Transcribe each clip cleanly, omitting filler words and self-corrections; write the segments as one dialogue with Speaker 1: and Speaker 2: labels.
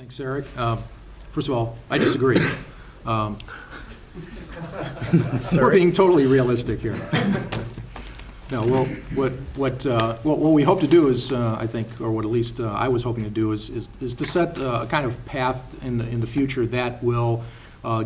Speaker 1: Thanks, Eric. First of all, I disagree. We're being totally realistic here. No, well, what we hope to do is, I think, or what at least I was hoping to do is to set a kind of path in the future that will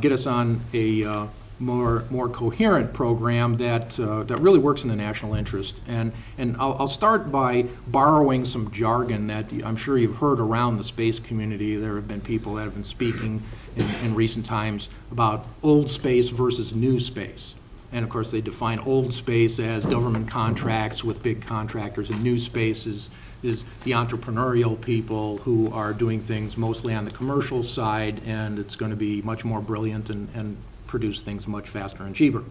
Speaker 1: get us on a more coherent program that really works in the national interest. And I'll start by borrowing some jargon that I'm sure you've heard around the space community. There have been people that have been speaking in recent times about old space versus new space. And of course, they define old space as government contracts with big contractors, and new space is the entrepreneurial people who are doing things mostly on the commercial side, and it's going to be much more brilliant and produce things much faster and cheaper.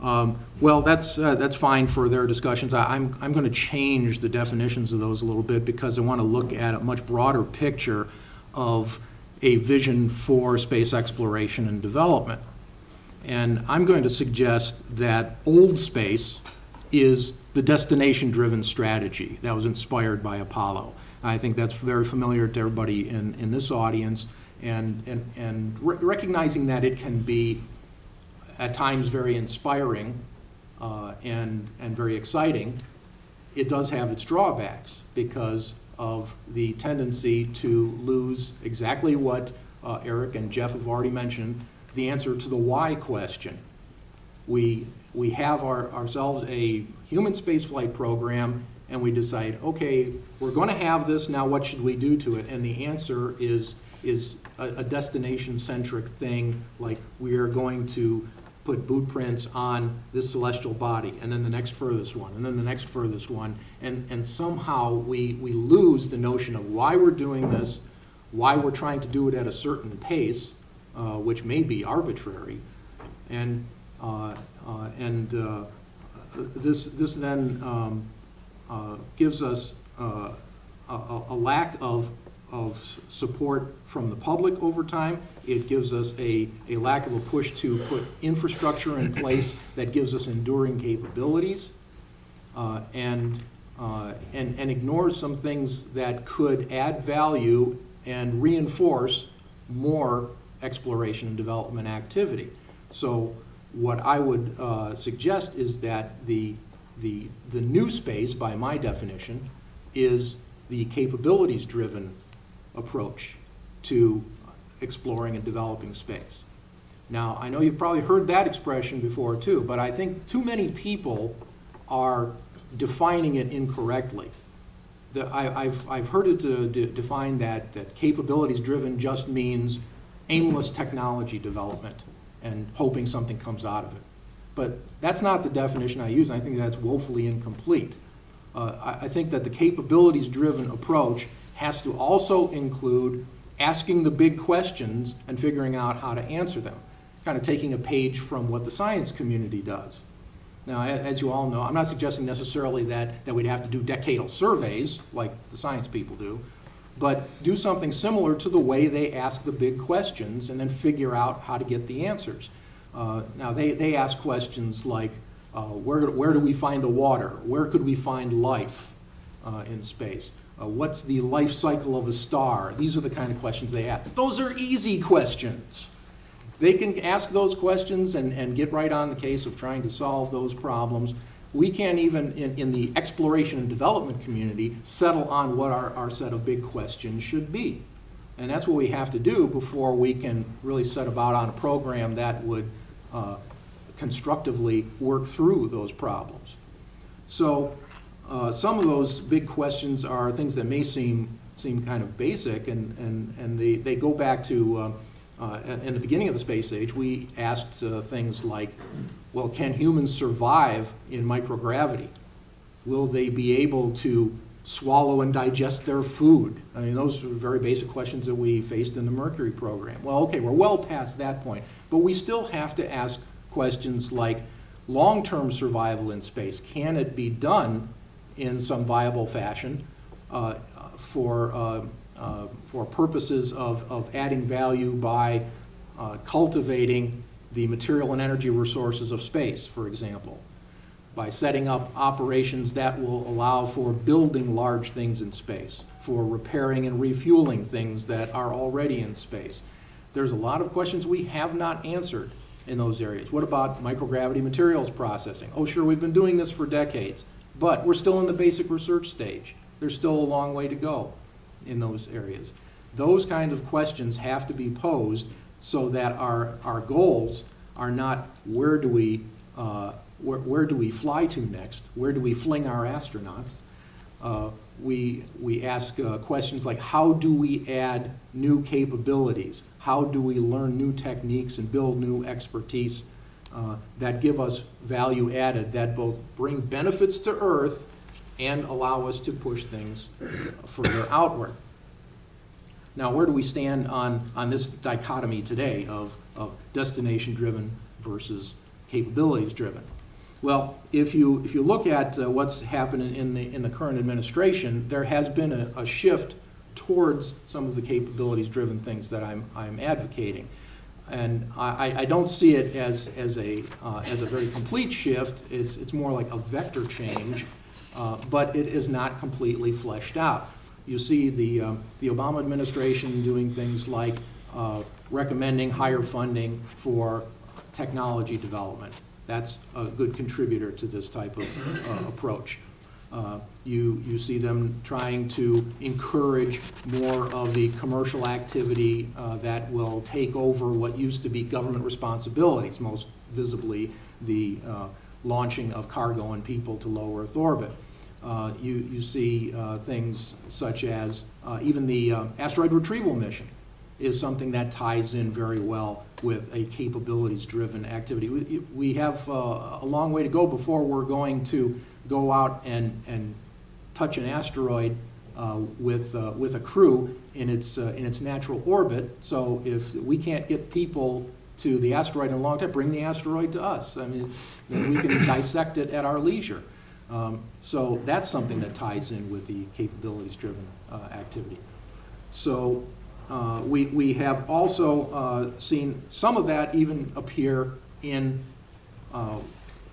Speaker 1: Well, that's fine for their discussions. I'm going to change the definitions of those a little bit because I want to look at a much broader picture of a vision for space exploration and development. And I'm going to suggest that old space is the destination-driven strategy that was inspired by Apollo. I think that's very familiar to everybody in this audience, and recognizing that it can be at times very inspiring and very exciting, it does have its drawbacks because of the tendency to lose exactly what Eric and Jeff have already mentioned, the answer to the why question. We have ourselves a human spaceflight program, and we decide, okay, we're going to have this, now what should we do to it? And the answer is a destination-centric thing, like we are going to put boot prints on this celestial body, and then the next furthest one, and then the next furthest one, and somehow we lose the notion of why we're doing this, why we're trying to do it at a certain pace, which may be arbitrary, and this then gives us a lack of support from the public over time. It gives us a lack of a push to put infrastructure in place that gives us enduring capabilities, and ignores some things that could add value and reinforce more exploration and development activity. So what I would suggest is that the new space, by my definition, is the capabilities-driven approach to exploring and developing space. Now, I know you've probably heard that expression before too, but I think too many people are defining it incorrectly. I've heard it defined that capabilities-driven just means aimless technology development and hoping something comes out of it. But that's not the definition I use, and I think that's woefully incomplete. I think that the capabilities-driven approach has to also include asking the big questions and figuring out how to answer them, kind of taking a page from what the science community does. Now, as you all know, I'm not suggesting necessarily that we'd have to do decadal surveys like the science people do, but do something similar to the way they ask the big questions and then figure out how to get the answers. Now, they ask questions like, where do we find the water? Where could we find life in space? What's the life cycle of a star? These are the kind of questions they ask. Those are easy questions. They can ask those questions and get right on the case of trying to solve those problems. We can't even, in the exploration and development community, settle on what our set of big questions should be. And that's what we have to do before we can really set about on a program that would constructively work through those problems. So some of those big questions are things that may seem kind of basic, and they go back to in the beginning of the space age, we asked things like, well, can humans survive in microgravity? Will they be able to swallow and digest their food? I mean, those are very basic questions that we faced in the Mercury program. Well, okay, we're well past that point, but we still have to ask questions like long-term survival in space. Can it be done in some viable fashion for purposes of adding value by cultivating the material and energy resources of space, for example? by setting up operations that will allow for building large things in space, for repairing and refueling things that are already in space. There's a lot of questions we have not answered in those areas. What about microgravity materials processing? Oh, sure, we've been doing this for decades, but we're still in the basic research stage. There's still a long way to go in those areas. Those kind of questions have to be posed so that our goals are not where do we fly to next, where do we fling our astronauts. We ask questions like, how do we add new capabilities? How do we learn new techniques and build new expertise that give us value added, that both bring benefits to Earth and allow us to push things further outward? Now, where do we stand on this dichotomy today of destination-driven versus capabilities-driven? Well, if you look at what's happening in the current administration, there has been a shift towards some of the capabilities-driven things that I'm advocating, and I don't see it as a very complete shift. It's more like a vector change, but it is not completely fleshed out. You see the Obama administration doing things like recommending higher funding for technology development. That's a good contributor to this type of approach. You see them trying to encourage more of the commercial activity that will take over what used to be government responsibilities, most visibly the launching of cargo and people to low Earth orbit. You see things such as even the asteroid retrieval mission is something that ties in very well with a capabilities-driven activity. We have a long way to go before we're going to go out and touch an asteroid with a crew in its natural orbit. So if we can't get people to the asteroid in a long time, bring the asteroid to us. I mean, we can dissect it at our leisure. So that's something that ties in with the capabilities-driven activity. So we have also seen some of that even appear in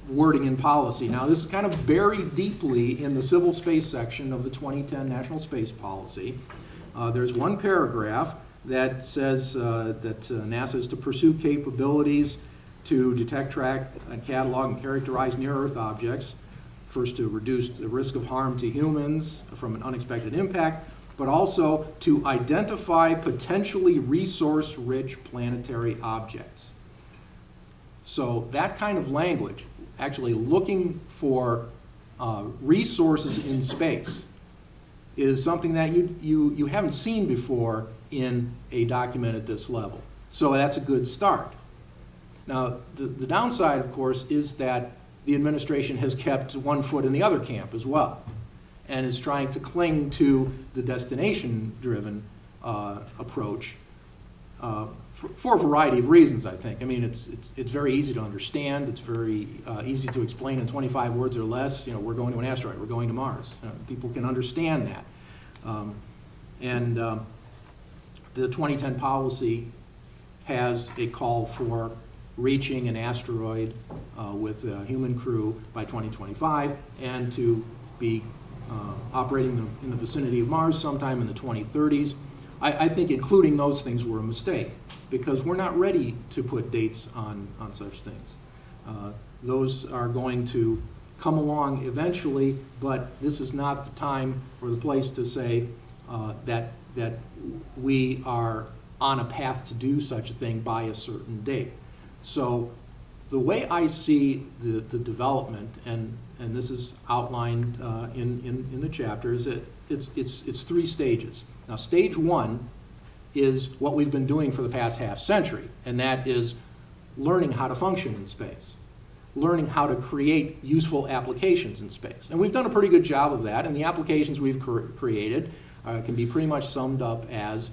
Speaker 1: wording in policy. Now, this is kind of buried deeply in the civil space section of the 2010 National Space Policy. There's one paragraph that says that NASA is to pursue capabilities to detect, track, and catalog and characterize near-Earth objects, first to reduce the risk of harm to humans from an unexpected impact, but also to identify potentially resource-rich planetary objects. So that kind of language, actually looking for resources in space, is something that you haven't seen before in a document at this level. So that's a good start. Now, the downside, of course, is that the administration has kept one foot in the other camp as well, and is trying to cling to the destination-driven approach for a variety of reasons, I think. I mean, it's very easy to understand. It's very easy to explain in 25 words or less. You know, we're going to an asteroid. We're going to Mars. People can understand that. The 2010 policy has a call for reaching an asteroid with a human crew by 2025 and to be operating in the vicinity of Mars sometime in the 2030s. I think including those things were a mistake because we're not ready to put dates on such things. Those are going to come along eventually, but this is not the time or the place to say that we are on a path to do such a thing by a certain date. So the way I see the development, and this is outlined in the chapter, is that it's three stages. Now, stage one is what we've been doing for the past half century, and that is learning how to function in space, learning how to create useful applications in space. And we've done a pretty good job of that, and the applications we've created can be pretty much summed up as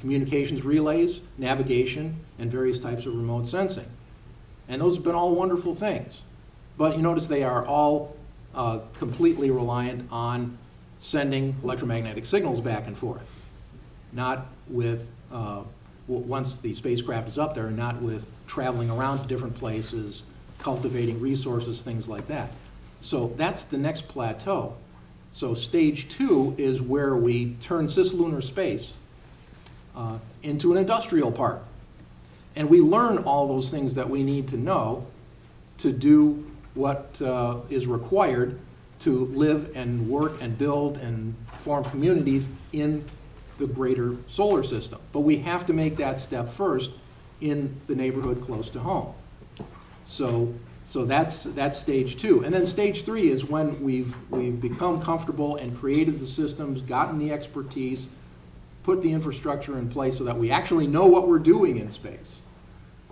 Speaker 1: communications relays, navigation, and various types of remote sensing. And those have been all wonderful things. But you notice they are all completely reliant on sending electromagnetic signals back and forth, not with, once the spacecraft is up there, not with traveling around to different places, cultivating resources, things like that. So that's the next plateau. So stage 2 is where we turn cislunar space into an industrial park. And we learn all those things that we need to know to do what is required to live and work and build and form communities in the greater solar system. But we have to make that step first in the neighborhood close to home. So that's stage 2. And then stage 3 is when we've become comfortable and created the systems, gotten the expertise, put the infrastructure in place so that we actually know what we're doing in space.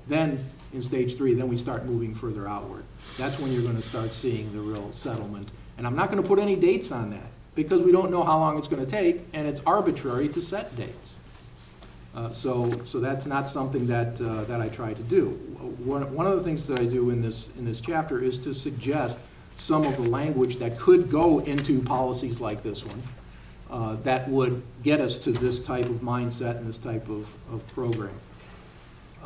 Speaker 1: Then in stage 3, then we start moving further outward. That's when you're going to start seeing the real settlement. And I'm not going to put any dates on that because we don't know how long it's going to take, and it's arbitrary to set dates. So that's not something that I try to do. One of the things that I do in this chapter is to suggest some of the language that could go into policies like this one that would get us to this type of mindset and this type of program.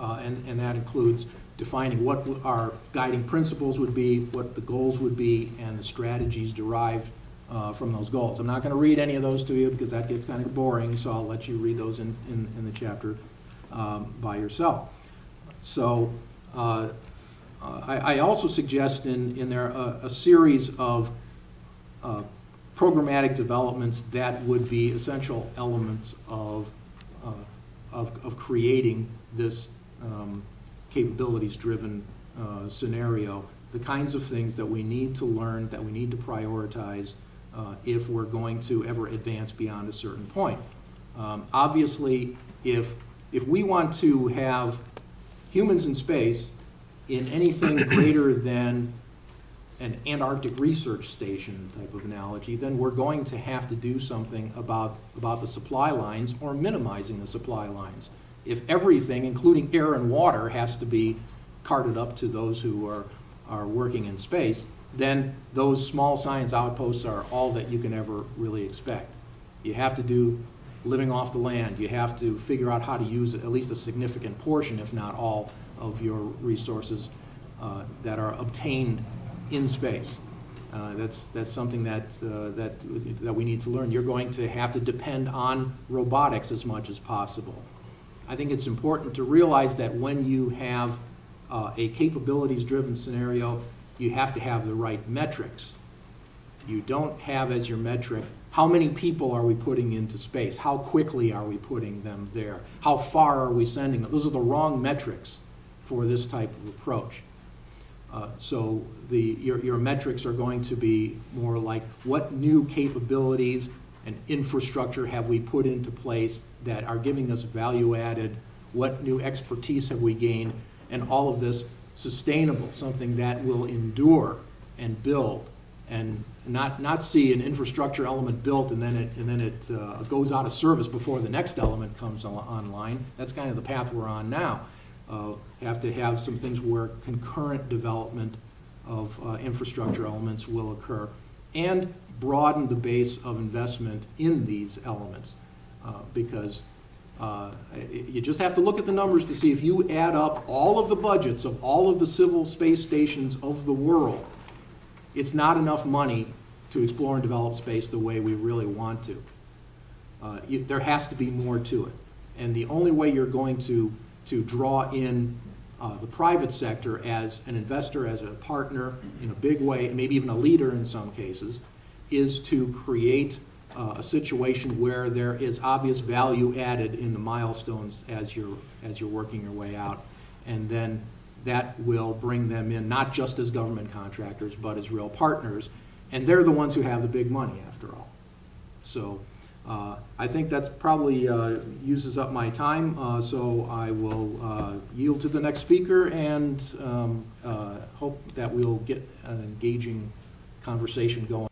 Speaker 1: And that includes defining what our guiding principles would be, what the goals would be, and the strategies derived from those goals. I'm not going to read any of those to you because that gets kind of boring, so I'll let you read those in the chapter by yourself. So I also suggest in there a series of programmatic developments that would be essential elements of creating this capabilities-driven scenario, the kinds of things that we need to learn, that we need to prioritize if we're going to ever advance beyond a certain point. Obviously, if we want to have humans in space in anything greater than an Antarctic research station type of analogy, then we're going to have to do something about the supply lines or minimizing the supply lines. If everything, including air and water, has to be carted up to those who are working in space, then those small science outposts are all that you can ever really expect. You have to do living off the land. You have to figure out how to use at least a significant portion, if not all, of your resources that are obtained in space. That's something that we need to learn. You're going to have to depend on robotics as much as possible. I think it's important to realize that when you have a capabilities-driven scenario, you have to have the right metrics. You don't have as your metric, how many people are we putting into space? How quickly are we putting them there? How far are we sending them? Those are the wrong metrics for this type of approach. So your metrics are going to be more like what new capabilities and infrastructure have we put into place that are giving us value added, what new expertise have we gained, and all of this sustainable, something that will endure and build, and not see an infrastructure element built and then it goes out of service before the next element comes online. That's kind of the path we're on now. Have to have some things where concurrent development of infrastructure elements will occur, and broaden the base of investment in these elements, because you just have to look at the numbers to see if you add up all of the budgets of all of the civil space stations of the world, it's not enough money to explore and develop space the way we really want to. There has to be more to it. And the only way you're going to draw in the private sector as an investor, as a partner in a big way, maybe even a leader in some cases, is to create a situation where there is obvious value added in the milestones as you're working your way out, and then that will bring them in not just as government contractors but as real partners, and they're the ones who have the big money after all. So I think that's probably uses up my time, so I will yield to the next speaker and hope that we'll get an engaging conversation going.